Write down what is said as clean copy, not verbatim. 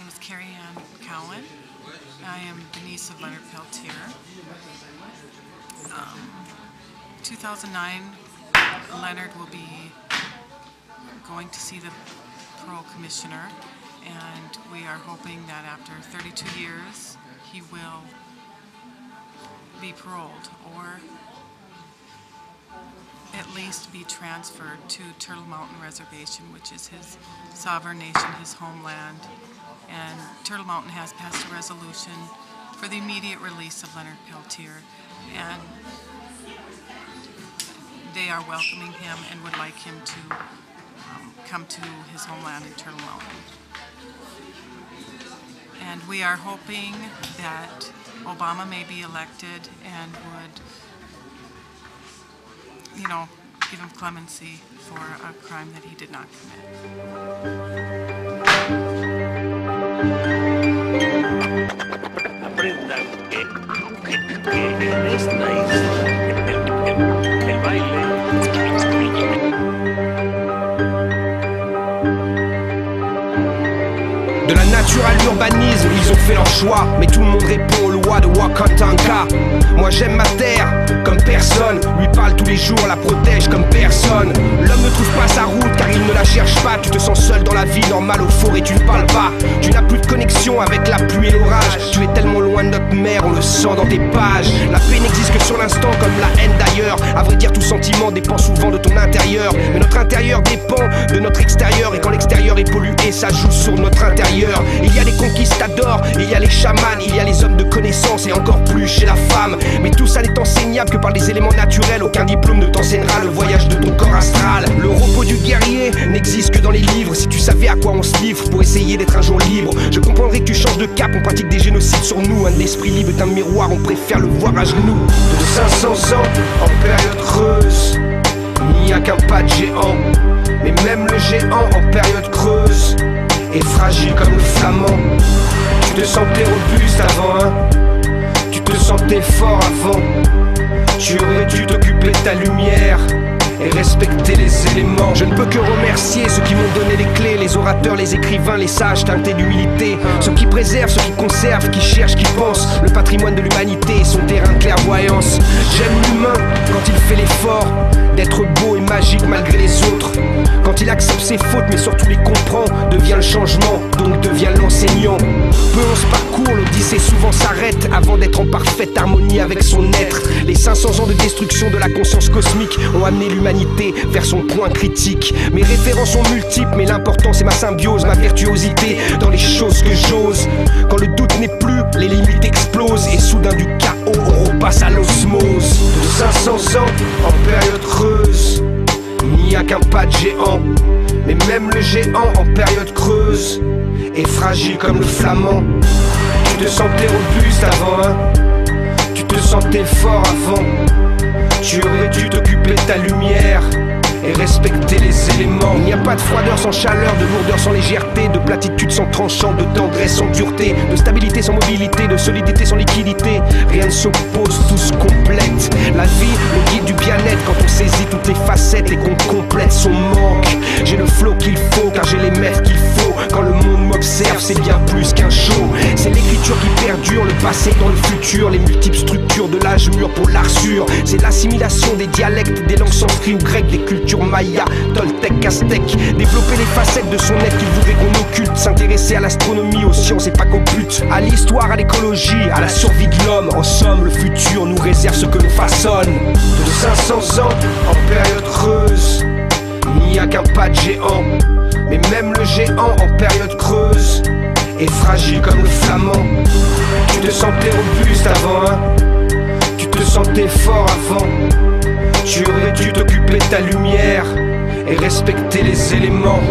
is Carrie Ann Cowan. I am the niece of Leonard Peltier. 2009, Leonard will be going to see the parole commissioner, and we are hoping that after 32 years he will be paroled, or at least be transferred to Turtle Mountain Reservation, which is his sovereign nation, his homeland. And Turtle Mountain has passed a resolution for the immediate release of Leonard Peltier, and they are welcoming him and would like him to come to his homeland in Turtle Mountain. And we are hoping that Obama may be elected and would, give him clemency for a crime that he did not commit. Aprendan que en esta isla el baile. De la nature à l'urbanisme, ils ont fait leur choix, mais tout le monde répond aux lois de Wakantanka. Moi j'aime ma terre comme personne, lui parle tous les jours, la protège comme personne. L'homme ne trouve pas sa route car il ne la cherche pas. Tu te sens seul dans la vie normale, au forêt tu ne parles pas. Tu n'as plus de connexion avec la pluie et l'orage. Tu es tellement loin de notre mère, on le sent dans tes pages. La paix n'existe que sur l'instant comme la haine d'ailleurs. À vrai dire tout sentiment dépend souvent de ton intérieur, mais notre intérieur dépend de notre extérieur. Et quand l'extérieur est pollué, ça joue sur notre intérieur. Il y a les conquistadors, il y a les chamans, il y a les hommes de connaissance et encore plus chez la femme. Mais tout ça n'est enseignable que par des éléments naturels. Aucun diplôme ne t'enseignera le voyage de ton corps astral. Le repos du guerrier n'existe que dans les livres. Si tu savais à quoi on se livre pour essayer d'être un jour libre, je comprendrais que tu changes de cap. On pratique des génocides sur nous. Un esprit libre est un miroir, on préfère le voir à genoux. De 500 ans en période creuse, il n'y a qu'un pas de géant. Mais même le géant en période creuse est fragile comme le flamand. Tu te sentais robuste avant, hein? Tu te sentais fort avant. Tu aurais dû t'occuper de ta lumière et respecter les éléments. Je ne peux que remercier ceux qui m'ont donné les clés, les orateurs, les écrivains, les sages teintés d'humilité, ceux qui préservent, ceux qui conservent, qui cherchent, qui pensent le patrimoine de l'humanité et son terrain de clairvoyance. J'aime l'humain quand il fait l'effort d'être beau et magique malgré les autres, quand il accepte ses fautes mais surtout les comprend, devient le changement, donc devient l'enseignant. Peu on se parcourt, l'odyssée souvent s'arrête avant d'être en parfaite harmonie avec son être. Les 500 ans de destruction de la conscience cosmique ont amené l'humanité vers son point critique. Mes références sont multiples, mais l'important c'est ma symbiose, ma virtuosité dans les choses que j'ose. Quand le doute n'est plus, les limites explosent et soudain du chaos on repasse à l'osmose. De 500 ans en période creuse, il n'y a qu'un pas de géant. Mais même le géant en période creuse est fragile comme le flamand. Tu te sentais robuste avant, hein? Tu te sentais fort avant. Tu aurais dû t'occuper de ta lumière et respecter les éléments. Il n'y a pas de froideur sans chaleur, de lourdeur sans légèreté, de platitude sans tranchant, de tendresse sans dureté, de stabilité sans mobilité, de solidité sans liquidité. Rien ne s'oppose, tout se complète. La vie, le guide du bien-être, quand on saisit toutes les facettes et qu'on complète son manque. J'ai le flow qu'il faut, car j'ai les maîtres qu'il faut. Quand le monde m'observe, c'est bien plus qu'un show. C'est l'écriture qui perdure, le passé dans le futur, les multiples structures de l'âge mûr pour l'arsure. C'est l'assimilation des dialectes, des langues sanskrit ou grecques, des cultures maya, toltec, aztèque. Développer les facettes de son être qu'il voudrait qu'on occulte. S'intéresser à l'astronomie, aux sciences et pas qu'au but. À l'histoire, à l'écologie, à la survie de l'homme. En somme, le futur nous réserve ce que l'on façonne. De 500 ans en période creuse, il n'y a qu'un pas de géant. Mais même le géant en période creuse est fragile comme le flamand. Tu te sentais robuste avant, hein? Tu te sentais fort avant. Tu aurais dû t'occuper de ta lumière et respecter les éléments.